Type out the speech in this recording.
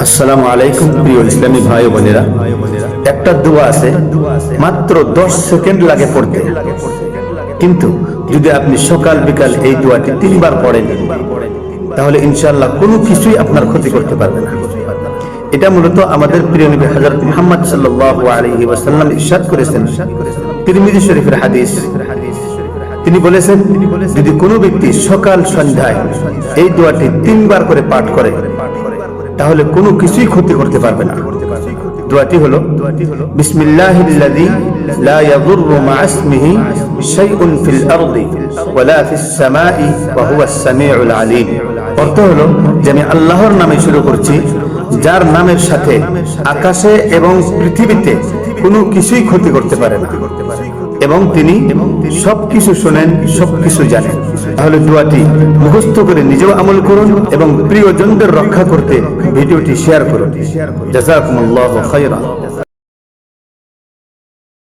আসসালামু আলাইকুম প্রিয় ইসলামী ভাই বোনেরা, একটা দোয়া আছে মাত্র 10 সেকেন্ড লাগে পড়তে, কিন্তু যদি আপনি সকাল বিকাল এই দোয়াটি 3 বার পড়েন তাহলে ইনশাআল্লাহ কোনো কিছুই আপনার ক্ষতি করতে পারবে না। এটা মূলত আমাদের প্রিয় নবী হযরত মুহাম্মদ সাল্লাল্লাহু আলাইহি ওয়াসাল্লাম ইরশাদ করেছেন, তিরমিজি শরীফের হাদিস। তিনি বলেছেন, যদি কোনো ব্যক্তি সকাল সন্ধ্যায় এই দোয়াটি 3 বার করে পাঠ করে তাহলে কোনো কিছুই ক্ষতি করতে পারবে না। দোয়াটি হলো বিসমিল্লাহিল্লাযী লা ইয়াদুররু মা'a ইসমিহি শাইউন ফিল আরদি ওয়ালা ফিস সামাই ওয়া হুয়াস সামিউল আলীম। অর্থ হলো যে আমি আল্লাহর নামে শুরু করছি, যার নামের সাথে আকাশে এবং পৃথিবীতে কোনো কিছুই ক্ষতি করতে পারে না, এবং তিনি সবকিছু শোনেন, সবকিছু জানেন। তাহলে দোয়াটি মুখস্থ করে নিজেও আমল করুন এবং প্রিয়জনদের রক্ষা করতে ভিডিওটি শেয়ার করুন। জাযাকুমুল্লাহু খায়রান।